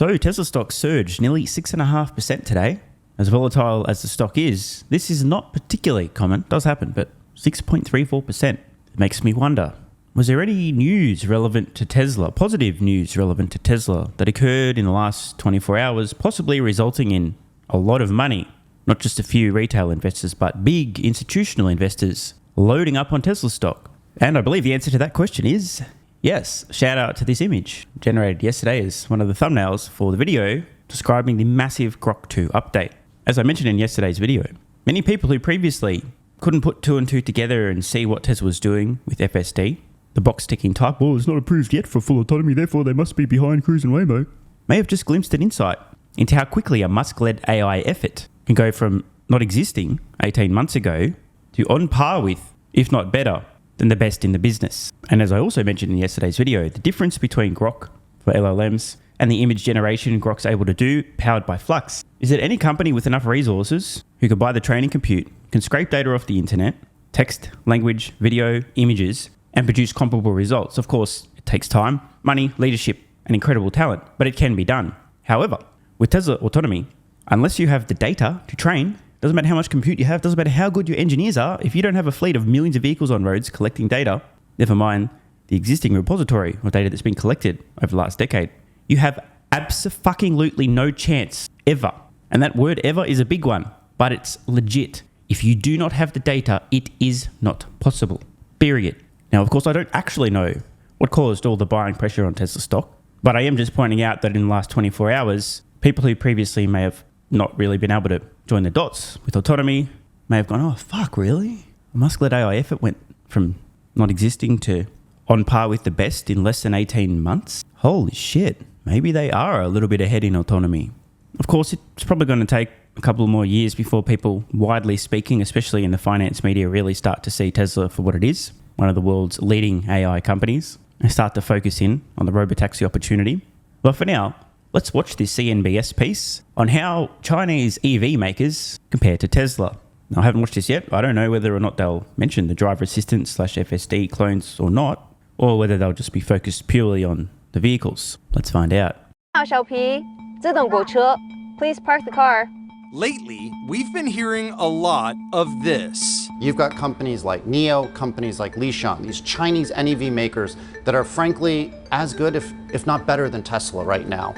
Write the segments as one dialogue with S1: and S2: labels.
S1: So Tesla stock surged nearly 6.5% today. As volatile as the stock is, this is not particularly common. It does happen, but 6.34%. It makes me wonder, was there any news relevant to Tesla, positive news relevant to Tesla, that occurred in the last 24 hours, possibly resulting in a lot of money? Not just a few retail investors, but big institutional investors loading up on Tesla stock. And I believe the answer to that question is yes. Shout out to this image generated yesterday as one of the thumbnails for the video describing the massive Grok 2 update. As I mentioned in yesterday's video, many people who previously couldn't put two and two together and see what Tesla was doing with FSD, the box ticking type, well, it's not approved yet for full autonomy, therefore they must be behind Cruise and Waymo, may have just glimpsed an insight into how quickly a Musk-led AI effort can go from not existing 18 months ago to on par with, if not better, than the best in the business. And as I also mentioned in yesterday's video, the difference between Grok for LLMs and the image generation Grok's able to do, powered by Flux, is that any company with enough resources who can buy the training compute can scrape data off the internet, text, language, video, images, and produce comparable results. Of course, it takes time, money, leadership, and incredible talent, but it can be done. However, with Tesla autonomy, unless you have the data to train, doesn't matter how much compute you have, doesn't matter how good your engineers are, if you don't have a fleet of millions of vehicles on roads collecting data, never mind the existing repository of data that's been collected over the last decade, you have abso-fucking-lutely no chance ever. And that word ever is a big one, but it's legit. If you do not have the data, it is not possible. Period. Now, of course, I don't actually know what caused all the buying pressure on Tesla stock, but I am just pointing out that in the last 24 hours, people who previously may have not really been able to join the dots with autonomy may have gone, oh, fuck, really? A Musk-led AI effort went from not existing to on par with the best in less than 18 months? Holy shit. Maybe they are a little bit ahead in autonomy. Of course, it's probably going to take a couple more years before people, widely speaking, especially in the finance media, really start to see Tesla for what it is, one of the world's leading AI companies, and start to focus in on the Robotaxi opportunity. But for now, let's watch this CNBS piece on how Chinese EV makers compare to Tesla. Now, I haven't watched this yet. I don't know whether or not they'll mention the driver assistance / FSD clones or not, or whether they'll just be focused purely on the vehicles. Let's find out.
S2: 小皮，自动泊车. Please park the car.
S3: Lately, we've been hearing a lot of this.
S4: You've got companies like NIO, companies like Lishan, these Chinese NEV makers that are frankly as good, if not better than Tesla right now.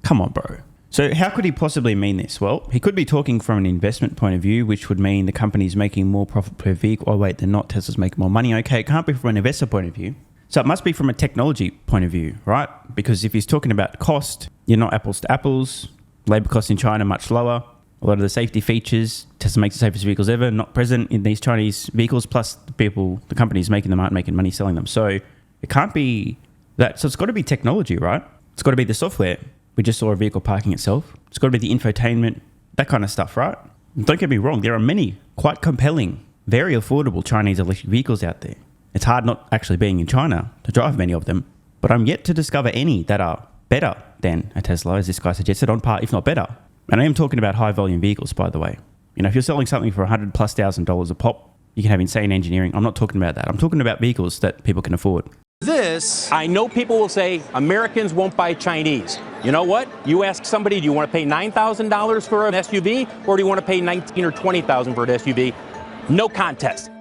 S1: Come on, bro. So how could he possibly mean this? Well, he could be talking from an investment point of view, which would mean the company's making more profit per vehicle. Oh, wait, they're not. Tesla's making more money. Okay, it can't be from an investor point of view. So it must be from a technology point of view, right? Because if he's talking about cost, you're not apples to apples. Labor costs in China much lower. A lot of the safety features, Tesla makes the safest vehicles ever, not present in these Chinese vehicles. Plus, the companies making them aren't making money selling them. So it can't be that. So it's got to be technology, right? It's got to be the software. We just saw a vehicle parking itself. It's got to be the infotainment, that kind of stuff, right? Don't get me wrong. There are many quite compelling, very affordable Chinese electric vehicles out there. It's hard not actually being in China to drive many of them, but I'm yet to discover any that are better than a Tesla, as this guy suggested, on par, if not better. And I am talking about high volume vehicles, by the way. You know, if you're selling something for $100,000+ a pop, you can have insane engineering. I'm not talking about that. I'm talking about vehicles that people can afford.
S3: This,
S5: I know people will say Americans won't buy Chinese. You know what? You ask somebody, do you want to pay $9,000 for an SUV, or do you want to pay $19,000 or $20,000 for an SUV? No contest.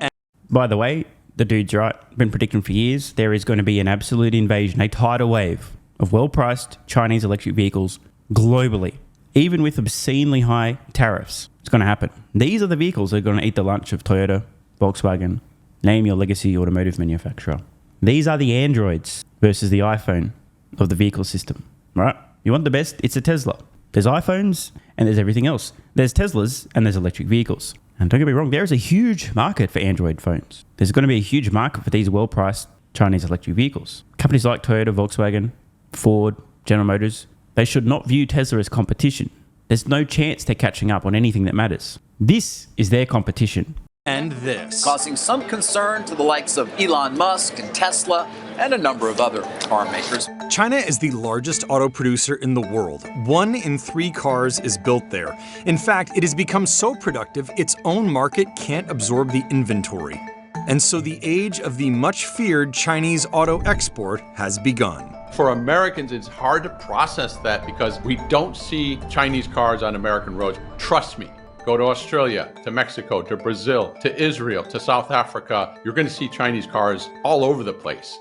S1: By the way, the dude's right. Been predicting for years, there is going to be an absolute invasion, a tidal wave of well-priced Chinese electric vehicles globally. Even with obscenely high tariffs, it's going to happen. These are the vehicles that are going to eat the lunch of Toyota, Volkswagen, name your legacy automotive manufacturer. These are the Androids versus the iPhone of the vehicle system, right? You want the best? It's a Tesla. There's iPhones and there's everything else. There's Teslas and there's electric vehicles. And don't get me wrong, there is a huge market for Android phones. There's going to be a huge market for these well-priced Chinese electric vehicles. Companies like Toyota, Volkswagen, Ford, General Motors, they should not view Tesla as competition. There's no chance they're catching up on anything that matters. This is their competition.
S3: and this.
S6: Causing some concern to the likes of Elon Musk and Tesla and a number of other car makers.
S3: China is the largest auto producer in the world. 1 in 3 cars is built there. In fact, it has become so productive, its own market can't absorb the inventory. And so the age of the much-feared Chinese auto export has begun.
S7: For Americans, it's hard to process that because we don't see Chinese cars on American roads. Trust me. Go to Australia, to Mexico, to Brazil, to Israel, to South Africa. You're going to see Chinese cars all over the place.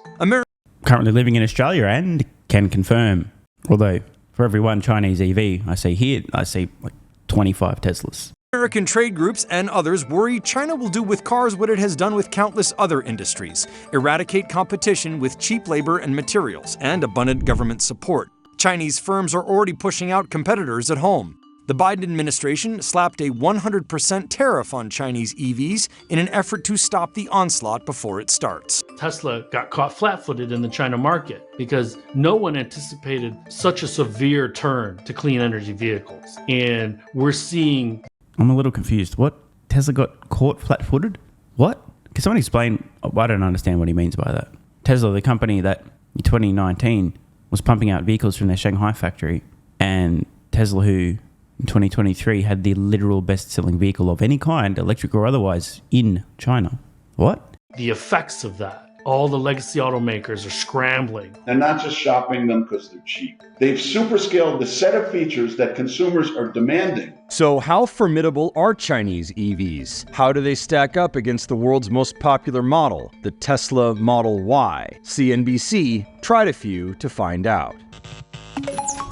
S1: Currently living in Australia and can confirm. Although, for every one Chinese EV I see here, I see like 25 Teslas.
S3: American trade groups and others worry China will do with cars what it has done with countless other industries: eradicate competition with cheap labor and materials and abundant government support. Chinese firms are already pushing out competitors at home. The Biden administration slapped a 100% tariff on Chinese EVs in an effort to stop the onslaught before it starts.
S8: Tesla got caught flat-footed in the China market because no one anticipated such a severe turn to clean energy vehicles. And we're seeing...
S1: I'm a little confused. What? Tesla got caught flat-footed? What? Can someone explain? I don't understand what he means by that. Tesla, the company that in 2019 was pumping out vehicles from their Shanghai factory, and Tesla, who in 2023 had the literal best-selling vehicle of any kind, electric or otherwise, in China. What?
S8: The effects of that. All the legacy automakers are scrambling.
S9: They're not just shopping them because they're cheap. They've superscaled the set of features that consumers are demanding.
S3: So how formidable are Chinese EVs? How do they stack up against the world's most popular model, the Tesla Model Y? CNBC tried a few to find out.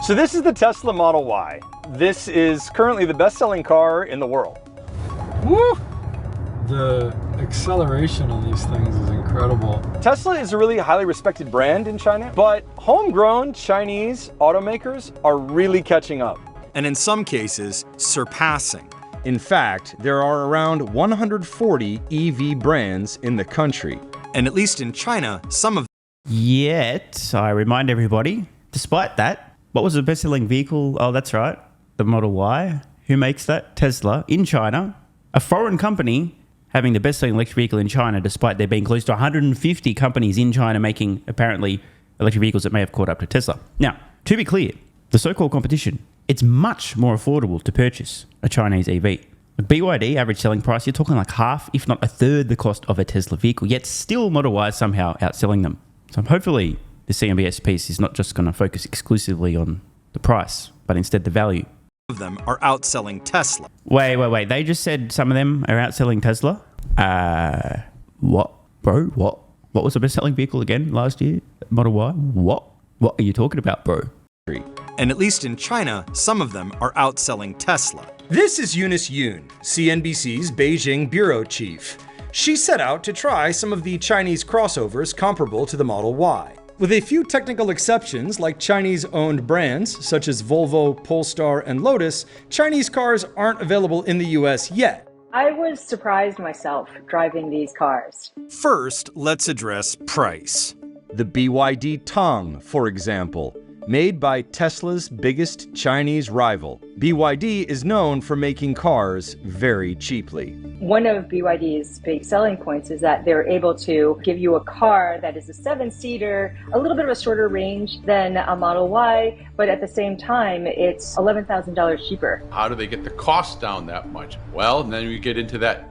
S3: So this is the Tesla Model Y. This is currently the best-selling car in the world.
S10: Woo! The acceleration on these things is incredible.
S3: Tesla is a really highly respected brand in China, but homegrown Chinese automakers are really catching up. And in some cases, surpassing. In fact, there are around 140 EV brands in the country. And at least in China, some of
S1: Yet, I remind everybody, despite that, what was the best-selling vehicle? Oh, that's right, the Model Y. Who makes that? Tesla, in China. A foreign company having the best-selling electric vehicle in China, despite there being close to 150 companies in China making, apparently, electric vehicles that may have caught up to Tesla. Now, to be clear, the so-called competition, it's much more affordable to purchase a Chinese EV. With BYD average selling price, you're talking like half, if not a third, the cost of a Tesla vehicle, yet still Model Y is somehow outselling them. So hopefully the CNBS piece is not just going to focus exclusively on the price, but instead the value.
S3: of them are outselling Tesla.
S1: Wait. They just said some of them are outselling Tesla? What? Bro, what? What was the best-selling vehicle again last year? Model Y? What? What are you talking about, bro?
S3: And at least in China, some of them are outselling Tesla. This is Eunice Yoon, CNBC's Beijing bureau chief. She set out to try some of the Chinese crossovers comparable to the Model Y. With a few technical exceptions, like Chinese-owned brands such as Volvo, Polestar, and Lotus, Chinese cars aren't available in the US yet.
S11: I was surprised myself driving these cars.
S3: First, let's address price. The BYD Tang, for example, made by Tesla's biggest Chinese rival. BYD is known for making cars very cheaply.
S11: One of BYD's big selling points is that they're able to give you a car that is a 7-seater, a little bit of a shorter range than a Model Y, but at the same time, it's $11,000 cheaper.
S7: How do they get the cost down that much? Well, and then we get into that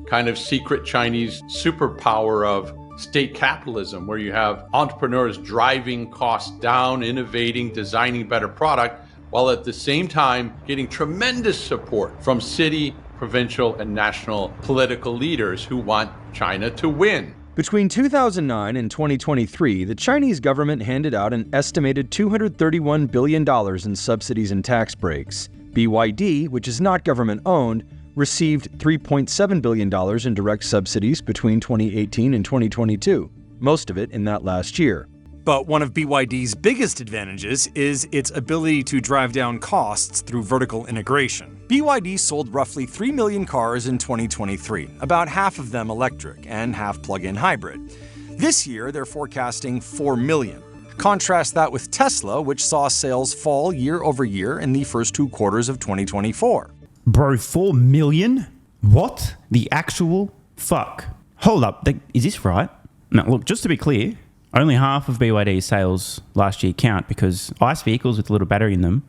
S7: kind of secret Chinese superpower of state capitalism, where you have entrepreneurs driving costs down, innovating, designing better product, while at the same time getting tremendous support from city, provincial, and national political leaders who want China to win.
S3: Between 2009 and 2023, the Chinese government handed out an estimated $231 billion in subsidies and tax breaks. BYD, which is not government-owned, received $3.7 billion in direct subsidies between 2018 and 2022, most of it in that last year. But one of BYD's biggest advantages is its ability to drive down costs through vertical integration. BYD sold roughly 3 million cars in 2023, about half of them electric and half plug-in hybrid. This year, they're forecasting 4 million. Contrast that with Tesla, which saw sales fall year over year in the first 2 quarters of 2024.
S1: Bro, 4 million? What? The actual fuck? Hold up, is this right? Now, look, just to be clear, only half of BYD's sales last year count because ICE vehicles with a little battery in them,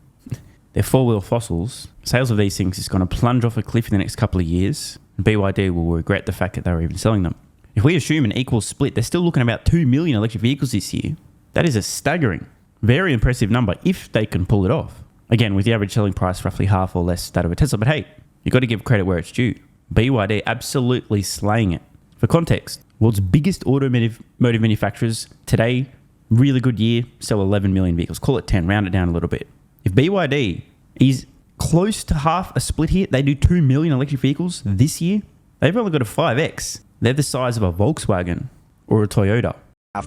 S1: they're four-wheel fossils. Sales of these things is going to plunge off a cliff in the next couple of years, and BYD will regret the fact that they were even selling them. If we assume an equal split, they're still looking at about 2 million electric vehicles this year. That is a staggering, very impressive number if they can pull it off. Again, with the average selling price roughly half or less that of a Tesla. But hey, you've got to give credit where it's due. BYD absolutely slaying it. For context, world's biggest automotive manufacturers today, really good year, sell 11 million vehicles. Call it 10, round it down a little bit. If BYD is close to half a split here, they do 2 million electric vehicles this year, they've only got a 5x. They're the size of a Volkswagen or a Toyota.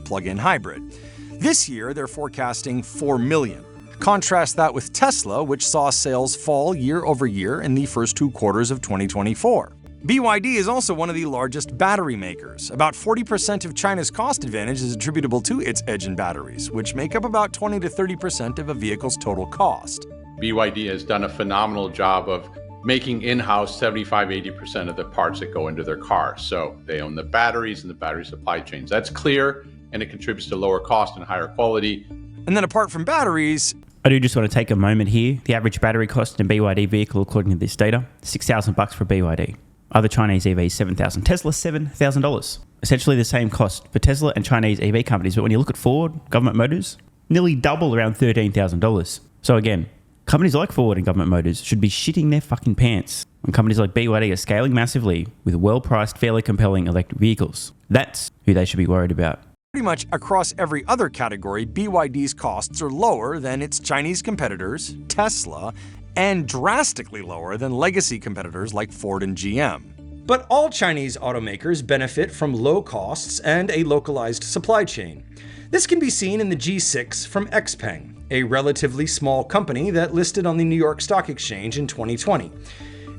S3: Plug-in hybrid. This year, they're forecasting 4 million. Contrast that with Tesla, which saw sales fall year over year in the first 2 quarters of 2024. BYD is also one of the largest battery makers. About 40% of China's cost advantage is attributable to its engine batteries, which make up about 20 to 30% of a vehicle's total cost.
S7: BYD has done a phenomenal job of making in-house 75-80% of the parts that go into their cars. So they own the batteries and the battery supply chains. That's clear, and it contributes to lower cost and higher quality.
S3: And then apart from batteries,
S1: I do just want to take a moment here. The average battery cost in a BYD vehicle, according to this data, $6,000 for BYD. Other Chinese EVs, $7,000. Tesla, $7,000. Essentially the same cost for Tesla and Chinese EV companies. But when you look at Ford, Government Motors, nearly double, around $13,000. So again, companies like Ford and Government Motors should be shitting their fucking pants when companies like BYD are scaling massively with well-priced, fairly compelling electric vehicles. That's who they should be worried about.
S3: pretty much across every other category, BYD's costs are lower than its Chinese competitors, Tesla, and drastically lower than legacy competitors like Ford and GM. But all Chinese automakers benefit from low costs and a localized supply chain. This can be seen in the G6 from XPeng, a relatively small company that listed on the New York Stock Exchange in 2020.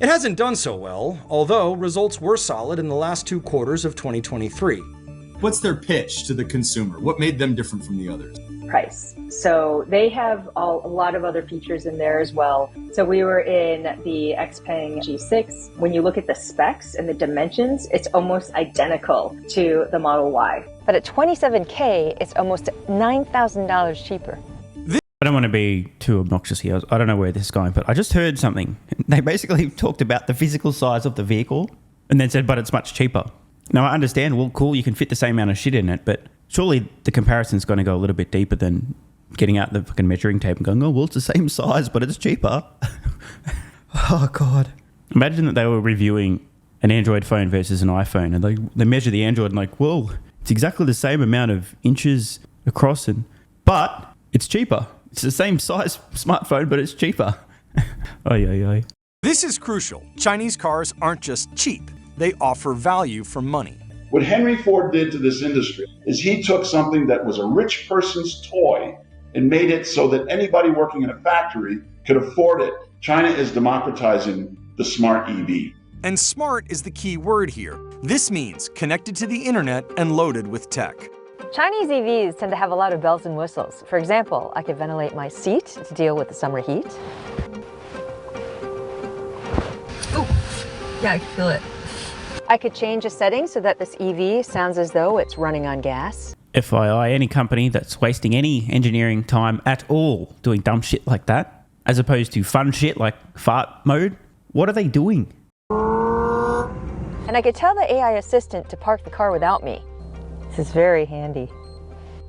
S3: It hasn't done so well, although results were solid in the last 2 quarters of 2023.
S12: What's their pitch to the consumer? What made them different from the others?
S11: Price. So they have a lot of other features in there as well. So we were in the XPeng G6. When you look at the specs and the dimensions, it's almost identical to the Model Y.
S2: But at $27K, it's almost $9,000 cheaper.
S1: I don't want to be too obnoxious here. I don't know where this is going, but I just heard something. They basically talked about the physical size of the vehicle and then said, but it's much cheaper. Now, I understand, well, cool, you can fit the same amount of shit in it, but surely the comparison's going to go a little bit deeper than getting out the fucking measuring tape and going, oh, well, it's the same size, but it's cheaper. Oh, God. Imagine that they were reviewing an Android phone versus an iPhone, and they measure the Android and like, whoa, it's exactly the same amount of inches across, but it's cheaper. It's the same size smartphone, but it's cheaper. Oy.
S3: This is crucial. Chinese cars aren't just cheap. They offer value for money.
S9: What Henry Ford did to this industry is he took something that was a rich person's toy and made it so that anybody working in a factory could afford it. China is democratizing the smart EV.
S3: And smart is the key word here. This means connected to the internet and loaded with tech.
S2: Chinese EVs tend to have a lot of bells and whistles. For example, I could ventilate my seat to deal with the summer heat. Oh, yeah, I can feel it. I could change a setting so that this EV sounds as though it's running on gas.
S1: FYI, any company that's wasting any engineering time at all doing dumb shit like that, as opposed to fun shit like fart mode, what are they doing?
S2: And I could tell the AI assistant to park the car without me. This is very handy.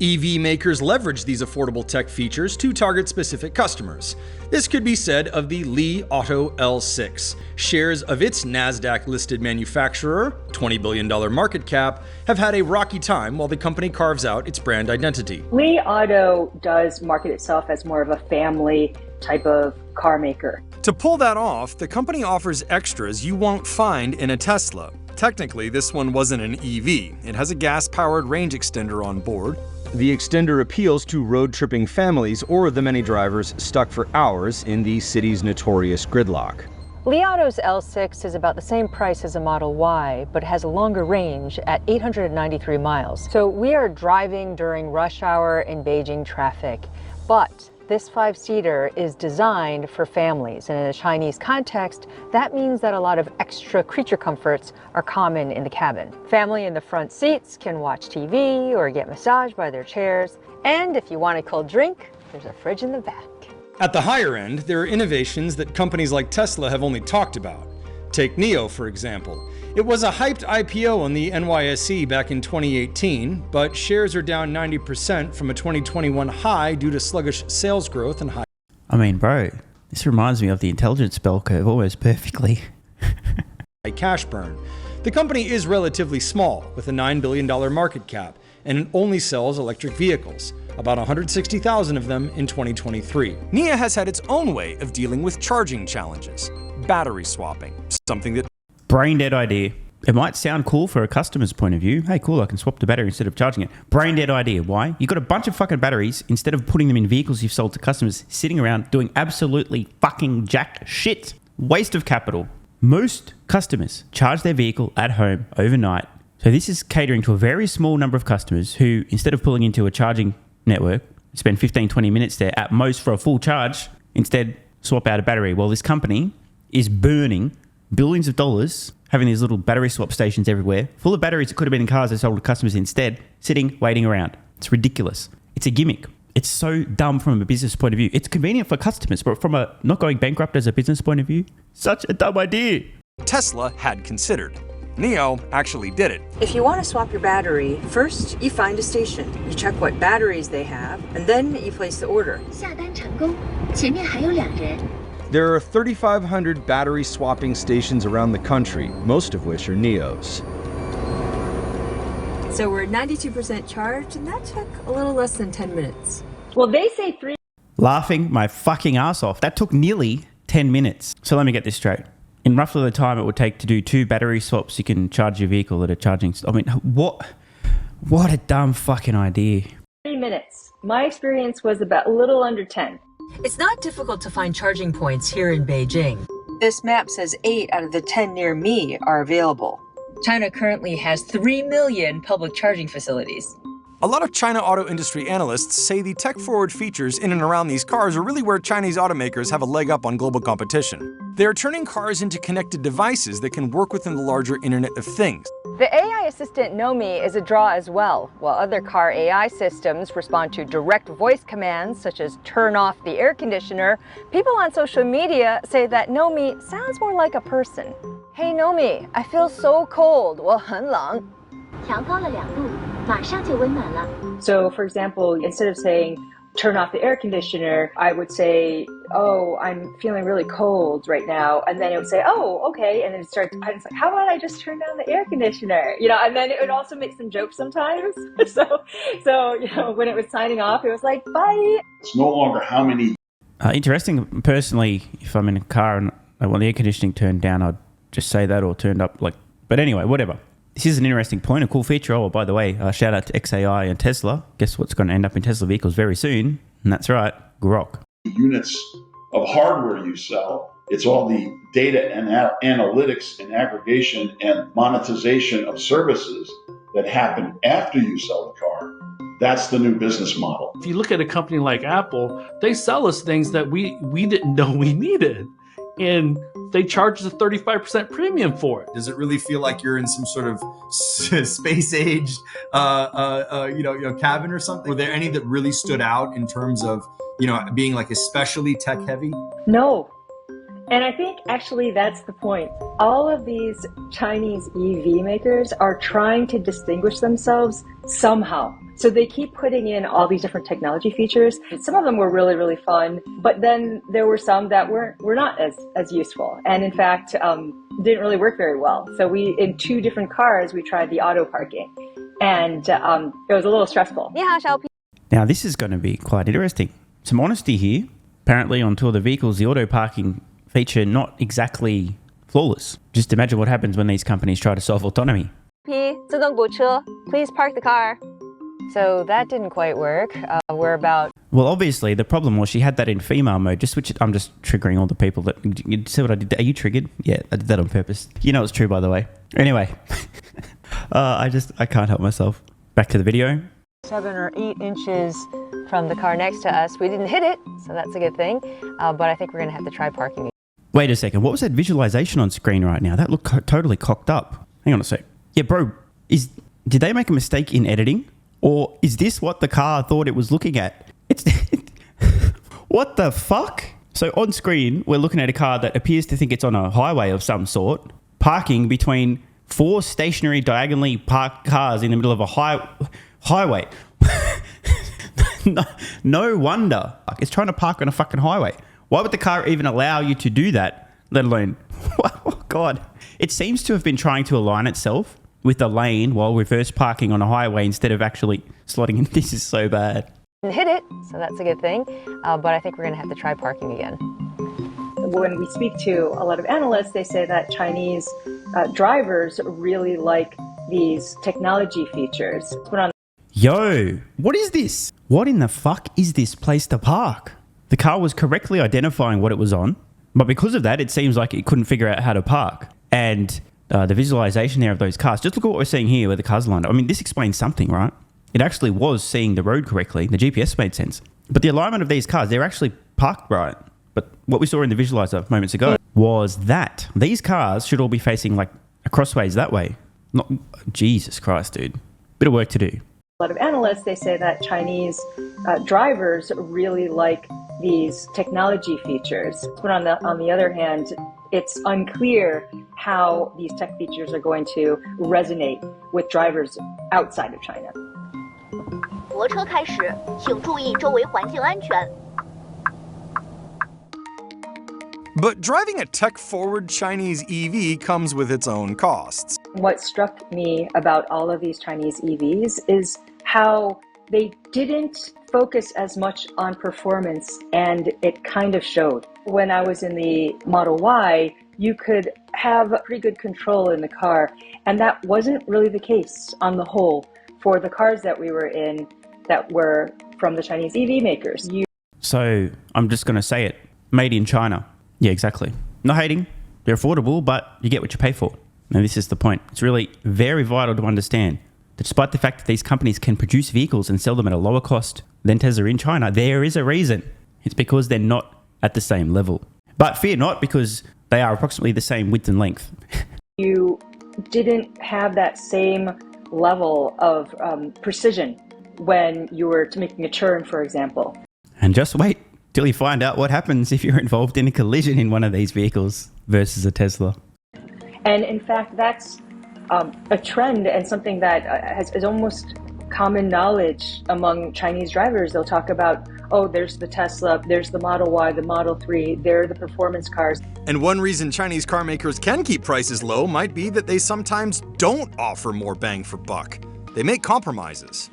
S3: EV makers leverage these affordable tech features to target specific customers. This could be said of the Li Auto L6. Shares of its NASDAQ-listed manufacturer, $20 billion market cap, have had a rocky time while the company carves out its brand identity.
S11: Li Auto does market itself as more of a family type of car maker.
S3: To pull that off, the company offers extras you won't find in a Tesla. Technically, this one wasn't an EV. It has a gas-powered range extender on board. The extender appeals to road-tripping families or the many drivers stuck for hours in the city's notorious gridlock.
S2: Li Auto's L6 is about the same price as a Model Y, but has a longer range at 893 miles. So we are driving during rush hour in Beijing traffic, but this 5-seater is designed for families, and in a Chinese context, that means that a lot of extra creature comforts are common in the cabin. Family in the front seats can watch TV or get massaged by their chairs, and if you want a cold drink, there's a fridge in the back.
S3: At the higher end, there are innovations that companies like Tesla have only talked about. Take NIO, for example. It was a hyped IPO on the NYSE back in 2018, but shares are down 90% from a 2021 high due to sluggish sales growth and high...
S1: I mean, bro, this reminds me of the intelligence bell curve almost perfectly.
S3: cash burn. The company is relatively small, with a $9 billion market cap, and it only sells electric vehicles, about 160,000 of them in 2023. NIO has had its own way of dealing with charging challenges. Battery swapping, something that...
S1: Brain dead idea. It might sound cool for a customer's point of view. Hey, cool, I can swap the battery instead of charging it. Brain dead idea. Why? You've got a bunch of fucking batteries, instead of putting them in vehicles you've sold to customers, sitting around doing absolutely fucking jack shit. Waste of capital. Most customers charge their vehicle at home overnight. So this is catering to a very small number of customers who, instead of pulling into a charging network, spend 15, 20 minutes there at most for a full charge, instead swap out a battery. Well, this company is burning billions of dollars having these little battery swap stations everywhere, full of batteries that could have been in cars they sold to customers instead, sitting, waiting around. It's ridiculous. It's a gimmick. It's so dumb from a business point of view. It's convenient for customers, but from a not going bankrupt as a business point of view, such a dumb idea.
S3: Tesla had considered. NIO actually did it.
S2: If you want to swap your battery, first you find a station. You check what batteries they have, and then you place the order.
S13: 下单成功，前面还有2人。
S3: There are 3,500 battery swapping stations around the country, most of which are NIO's.
S2: So we're 92% charged, and that took a little less than 10 minutes.
S11: Well, they say 3.
S1: Laughing my fucking ass off. That took nearly 10 minutes. So let me get this straight. In roughly the time it would take to do 2 battery swaps, you can charge your vehicle at a charging... I mean, what a dumb fucking idea.
S11: 3 minutes. My experience was about a little under 10.
S2: It's not difficult to find charging points here in Beijing. This map says 8 out of the 10 near me are available. China currently has 3 million public charging facilities.
S3: A lot of China auto industry analysts say the tech-forward features in and around these cars are really where Chinese automakers have a leg up on global competition. They are turning cars into connected devices that can work within the larger Internet of Things.
S2: The AI assistant Nomi is a draw as well. While other car AI systems respond to direct voice commands, such as turn off the air conditioner, people on social media say that Nomi sounds more like a person. Hey Nomi, I feel so cold. 我很冷.
S13: 调高了2度，马上就温暖了。
S11: So, for example, instead of saying, turn off the air conditioner, I would say, oh, I'm feeling really cold right now. And then it would say, oh, okay. And then it starts, I was like, how about I just turn down the air conditioner? You know, and then it would also make some jokes sometimes. So, you know, when it was signing off, it was like, bye.
S9: It's no longer how many.
S1: Interesting. Personally, if I'm in a car and I want the air conditioning turned down, I'd just say that, or turned up, like, but anyway, whatever. This is an interesting point, a cool feature. Oh, by the way, shout out to XAI and Tesla. Guess what's going to end up in Tesla vehicles very soon? And that's right, Grok.
S9: Units of hardware you sell. It's all the data and analytics and aggregation and monetization of services that happen after you sell the car. That's the new business model.
S8: If you look at a company like Apple, they sell us things that we didn't know we needed. And they charge us a 35% premium for it.
S12: Does it really feel like you're in some sort of space-aged, cabin or something? Were there any that really stood out in terms of, being like especially tech-heavy?
S11: No. And I think actually that's the point. All of these Chinese EV makers are trying to distinguish themselves somehow. So they keep putting in all these different technology features. Some of them were really, really fun, but then there were some that were not as useful. And in fact, didn't really work very well. So in 2 different cars, we tried the auto parking, and it was a little stressful.
S1: Now, this is going to be quite interesting. Some honesty here. Apparently on 2 of the vehicles, the auto parking feature not exactly flawless. Just imagine what happens when these companies try to solve autonomy.
S2: Please park the car. So that didn't quite work. We're about...
S1: Well, obviously, the problem was she had that in female mode. Just switch it. I'm just triggering all the people that... You see what I did? Are you triggered? Yeah, I did that on purpose. You know it's true, by the way. Anyway, I can't help myself. Back to the video.
S2: 7 or 8 inches from the car next to us. We didn't hit it, so that's a good thing. But I think we're going to have to try parking.
S1: Wait a second. What was that visualization on screen right now? That looked totally cocked up. Hang on a sec. Yeah, bro, did they make a mistake in editing? Or is this what the car thought it was looking at? What the fuck? So on screen, we're looking at a car that appears to think it's on a highway of some sort, parking between 4 stationary diagonally parked cars in the middle of a highway. No wonder. It's trying to park on a fucking highway. Why would the car even allow you to do that, let alone... Oh, God. It seems to have been trying to align itself with the lane while reverse parking on a highway instead of actually slotting in. This is so bad.
S2: Hit it, so that's a good thing. But I think we're going to have to try parking again.
S11: When we speak to a lot of analysts, they say that Chinese drivers really like these technology features.
S1: Yo, what is this? What in the fuck is this place to park? The car was correctly identifying what it was on, but because of that, it seems like it couldn't figure out how to park. And the visualization there of those cars, just look at what we're seeing here where the cars are lined up. I mean, this explains something, right? It actually was seeing the road correctly. The GPS made sense. But the alignment of these cars, they're actually parked right. But what we saw in the visualizer moments ago was that these cars should all be facing like crossways that way. Not Jesus Christ, dude. Bit of work to do.
S11: A lot of analysts, they say that Chinese drivers really like these technology features. But on the other hand, it's unclear how these tech features are going to resonate with drivers outside of China.
S13: 泊车开始，请注意周围环境安全。
S3: But driving a tech-forward Chinese EV comes with its own costs.
S11: What struck me about all of these Chinese EVs is how they didn't focus as much on performance, and it kind of showed. When I was in the Model Y, you could have pretty good control in the car, and that wasn't really the case on the whole for the cars that we were in that were from the Chinese EV makers.
S1: So I'm just going to say it. Made in China. Yeah, exactly. Not hating. They're affordable, but you get what you pay for. And this is the point. It's really very vital to understand that despite the fact that these companies can produce vehicles and sell them at a lower cost than Tesla in China, there is a reason. It's because they're not at the same level. But fear not, because they are approximately the same width and length.
S11: You didn't have that same level of precision when you were making a turn, for example.
S1: And just wait till you find out what happens if you're involved in a collision in one of these vehicles versus a Tesla.
S11: And in fact, that's a trend and something that is almost common knowledge among Chinese drivers. They'll talk about, oh, there's the Tesla, there's the Model Y, the Model 3, they're the performance cars.
S3: And one reason Chinese car makers can keep prices low might be that they sometimes don't offer more bang for buck. They make compromises.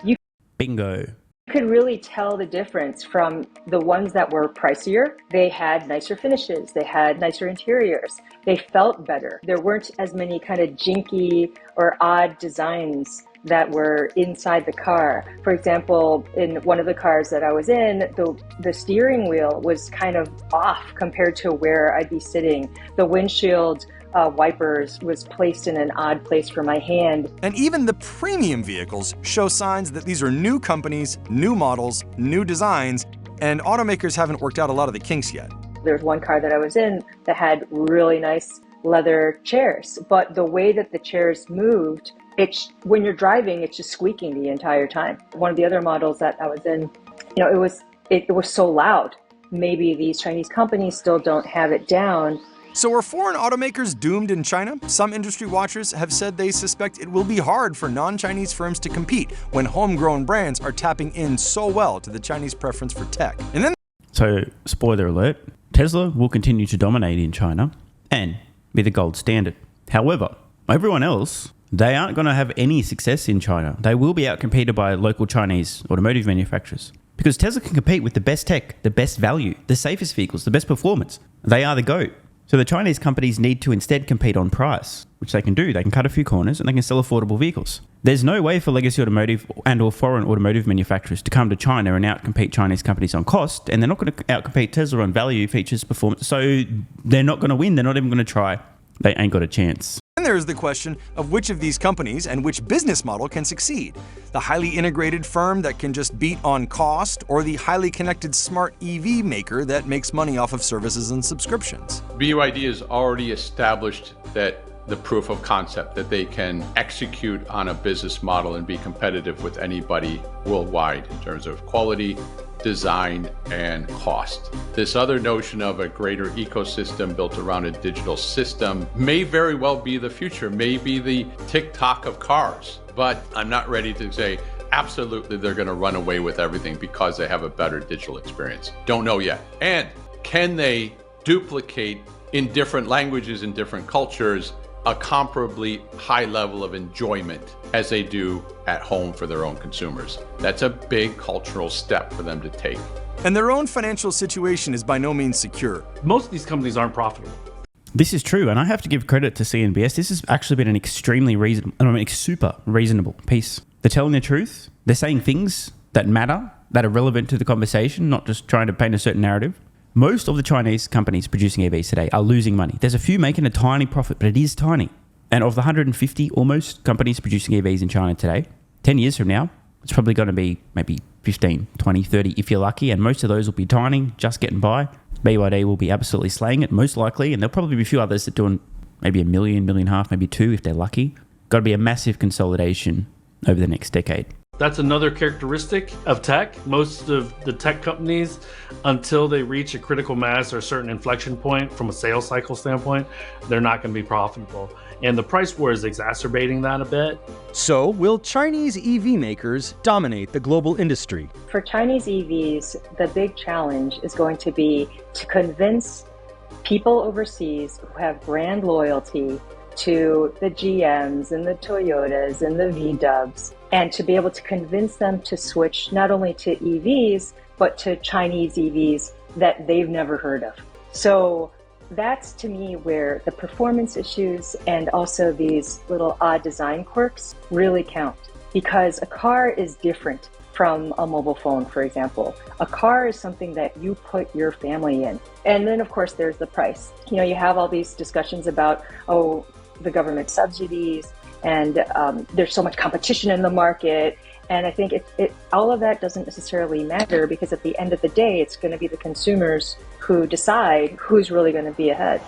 S1: Bingo.
S11: You could really tell the difference from the ones that were pricier. They had nicer finishes, they had nicer interiors, they felt better. There weren't as many kind of jinky or odd designs that were inside the car. For example, in one of the cars that I was in, the steering wheel was kind of off compared to where I'd be sitting. The windshield wipers was placed in an odd place for my hand.
S3: And even the premium vehicles show signs that these are new companies, new models, new designs, and automakers haven't worked out a lot of the kinks yet.
S11: There's one car that I was in that had really nice leather chairs, but the way that the chairs moved, when you're driving, it's just squeaking the entire time. One of the other models that I was in, it was so loud. Maybe these Chinese companies still don't have it down.
S3: So are foreign automakers doomed in China? Some industry watchers have said they suspect it will be hard for non-Chinese firms to compete when homegrown brands are tapping in so well to the Chinese preference for tech. And then,
S1: so, spoiler alert, Tesla will continue to dominate in China and be the gold standard. However, everyone else, they aren't going to have any success in China. They will be outcompeted by local Chinese automotive manufacturers. Because Tesla can compete with the best tech, the best value, the safest vehicles, the best performance. They are the GOAT. So the Chinese companies need to instead compete on price, which they can do. They can cut a few corners and they can sell affordable vehicles. There's no way for legacy automotive and or foreign automotive manufacturers to come to China and outcompete Chinese companies on cost, and they're not going to outcompete Tesla on value, features, performance. So they're not going to win. They're not even going to try. They ain't got a chance.
S3: And there's the question of which of these companies and which business model can succeed. The highly integrated firm that can just beat on cost, or the highly connected smart EV maker that makes money off of services and subscriptions.
S7: BYD has already established that the proof of concept that they can execute on a business model and be competitive with anybody worldwide in terms of quality, design, and cost. This other notion of a greater ecosystem built around a digital system may very well be the future, may be the TikTok of cars. But I'm not ready to say absolutely they're going to run away with everything because they have a better digital experience. Don't know yet. And can they duplicate in different languages and different cultures a comparably high level of enjoyment as they do at home for their own consumers? That's a big cultural step for them to take.
S3: And their own financial situation is by no means secure.
S8: Most of these companies aren't profitable.
S1: This is true, and I have to give credit to CNBS. This has actually been an extremely super reasonable piece. They're telling the truth. They're saying things that matter, that are relevant to the conversation, not just trying to paint a certain narrative. Most of the Chinese companies producing EVs today are losing money. There's a few making a tiny profit, but it is tiny. And of the 150 almost companies producing EVs in China today, 10 years from now, it's probably going to be maybe 15, 20, 30 if you're lucky. And most of those will be tiny, just getting by. BYD will be absolutely slaying it, most likely. And there'll probably be a few others that are doing maybe $1 million, $1.5 million, maybe $2 million if they're lucky. Got to be a massive consolidation over the next decade.
S8: That's another characteristic of tech. Most of the tech companies, until they reach a critical mass or a certain inflection point from a sales cycle standpoint, they're not going to be profitable. And the price war is exacerbating that a bit.
S3: So, will Chinese EV makers dominate the global industry?
S11: For Chinese EVs, the big challenge is going to be to convince people overseas who have brand loyalty to the GMs and the Toyotas and the VWs, and to be able to convince them to switch not only to EVs, but to Chinese EVs that they've never heard of. So that's, to me, where the performance issues and also these little odd design quirks really count. Because a car is different from a mobile phone, for example. A car is something that you put your family in. And then, of course, there's the price. You know, you have all these discussions about, the government subsidies, and there's so much competition in the market. And I think all of that doesn't necessarily matter, because at the end of the day, it's going to be the consumers who decide who's really going to be ahead.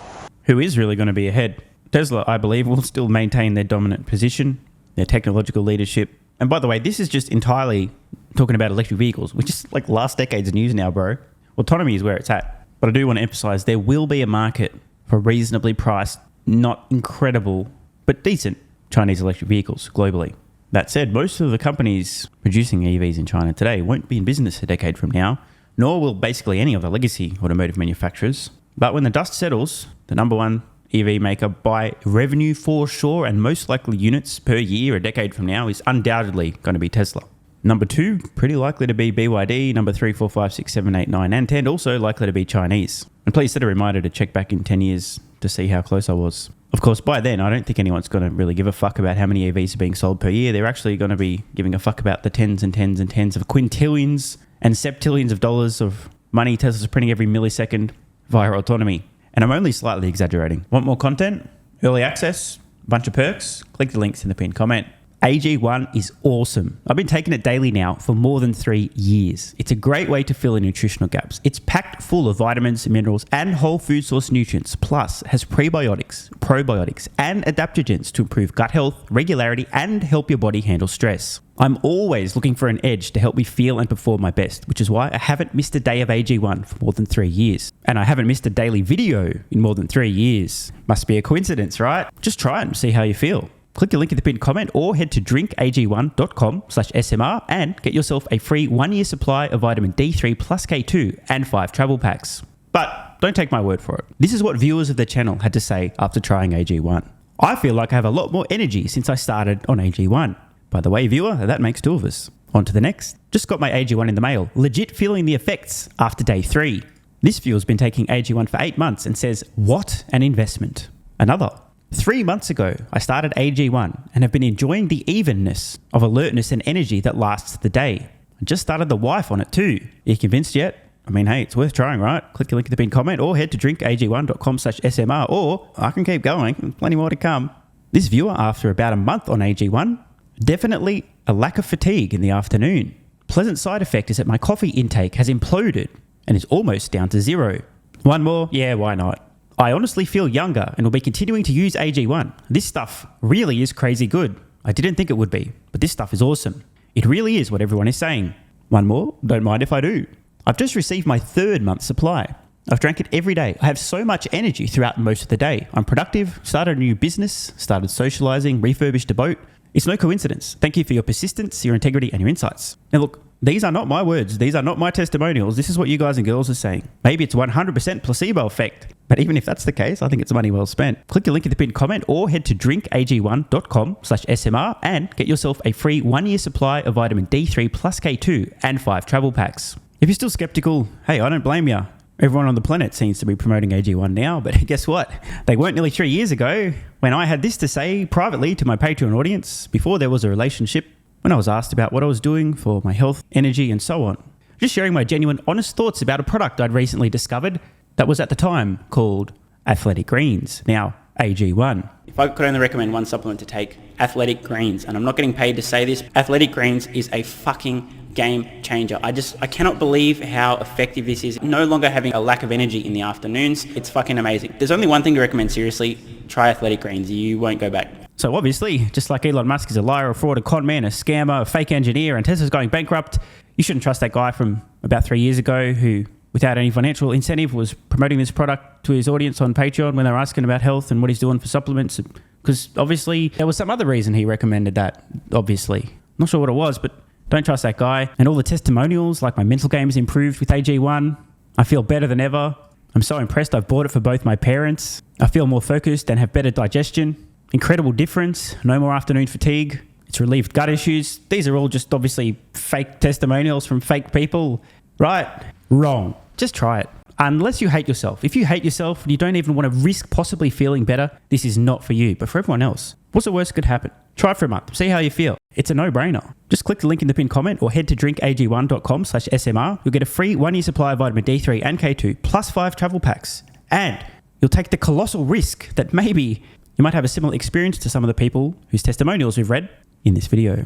S1: Who is really going to be ahead? Tesla, I believe, will still maintain their dominant position, their technological leadership. And by the way, this is just entirely talking about electric vehicles, which is like last decade's news now, bro. Autonomy is where it's at. But I do want to emphasize there will be a market for reasonably priced, not incredible, but decent Chinese electric vehicles globally. That said, most of the companies producing EVs in China today won't be in business a decade from now, nor will basically any of the legacy automotive manufacturers. But when the dust settles, the number one EV maker by revenue for sure, and most likely units per year a decade from now, is undoubtedly going to be Tesla. Number 2, pretty likely to be BYD. Number 3, 4, 5, 6, 7, 8, 9, and 10 also likely to be Chinese. And please set a reminder to check back in 10 years to see how close I was. Of course, by then, I don't think anyone's going to really give a fuck about how many EVs are being sold per year. They're actually going to be giving a fuck about the tens and tens and tens of quintillions and septillions of dollars of money Tesla's printing every millisecond via autonomy. And I'm only slightly exaggerating. Want more content? Early access? Bunch of perks? Click the links in the pinned comment. AG1 is awesome. I've been taking it daily now for more than 3 years. It's a great way to fill in nutritional gaps. It's packed full of vitamins, minerals, and whole food source nutrients, plus has prebiotics, probiotics, and adaptogens to improve gut health, regularity, and help your body handle stress. I'm always looking for an edge to help me feel and perform my best, which is why I haven't missed a day of AG1 for more than 3 years. And I haven't missed a daily video in more than 3 years. Must be a coincidence, right? Just try it and see how you feel. Click the link in the pinned comment or head to drinkag1.com/SMR and get yourself a free 1-year supply of vitamin D3 plus K2 and 5 travel packs. But don't take my word for it. This is what viewers of the channel had to say after trying AG1. I feel like I have a lot more energy since I started on AG1. By the way, viewer, that makes 2 of us. On to the next. Just got my AG1 in the mail. Legit feeling the effects after day 3. This viewer's been taking AG1 for 8 months and says, what an investment. Another. 3 months ago, I started AG1 and have been enjoying the evenness of alertness and energy that lasts the day. I just started the wife on it too. Are you convinced yet? I mean, hey, it's worth trying, right? Click the link in the pinned comment or head to drinkag1.com/SMR, or I can keep going. Plenty more to come. This viewer, after about a month on AG1, definitely a lack of fatigue in the afternoon. Pleasant side effect is that my coffee intake has imploded and is almost down to 0. One more? Yeah, why not? I honestly feel younger and will be continuing to use AG1. This stuff really is crazy good. I didn't think it would be, but this stuff is awesome. It really is what everyone is saying. One more? Don't mind if I do. I've just received my 3rd month's supply. I've drank it every day. I have so much energy throughout most of the day. I'm productive, started a new business, started socializing, refurbished a boat. It's no coincidence. Thank you for your persistence, your integrity, and your insights. Now look, these are not my words. These are not my testimonials. This is what you guys and girls are saying. Maybe it's 100% placebo effect. But even if that's the case, I think it's money well spent. Click the link in the pinned comment or head to drinkag1.com/SMR and get yourself a free 1-year supply of vitamin D3 plus K2 and 5 travel packs. If you're still skeptical, hey, I don't blame you. Everyone on the planet seems to be promoting AG1 now, but guess what? They weren't nearly 3 years ago when I had this to say privately to my Patreon audience before there was a relationship, when I was asked about what I was doing for my health, energy, and so on. Just sharing my genuine, honest thoughts about a product I'd recently discovered that was at the time called Athletic Greens, now AG1. If I could only recommend one supplement to take, Athletic Greens, and I'm not getting paid to say this, Athletic Greens is a fucking game changer. I cannot believe how effective this is. No longer having a lack of energy in the afternoons. It's fucking amazing. There's only one thing to recommend, seriously. Try Athletic Greens. You won't go back. So obviously, just like Elon Musk is a liar, a fraud, a con man, a scammer, a fake engineer, and Tesla's going bankrupt, you shouldn't trust that guy from about 3 years ago who, without any financial incentive, was promoting this product to his audience on Patreon when they were asking about health and what he's doing for supplements. Because obviously, there was some other reason he recommended that, obviously. Not sure what it was, but don't trust that guy. And all the testimonials, like my mental game's improved with AG1. I feel better than ever. I'm so impressed I've bought it for both my parents. I feel more focused and have better digestion. Incredible difference. No more afternoon fatigue. It's relieved gut issues. These are all just obviously fake testimonials from fake people. Right? Wrong. Just try it. Unless you hate yourself. If you hate yourself and you don't even want to risk possibly feeling better, this is not for you. But for everyone else, what's the worst that could happen? Try it for a month. See how you feel. It's a no-brainer. Just click the link in the pinned comment or head to drinkag1.com/SMR. You'll get a free 1-year supply of vitamin D3 and K2 plus 5 travel packs. And you'll take the colossal risk that maybe you might have a similar experience to some of the people whose testimonials we've read in this video.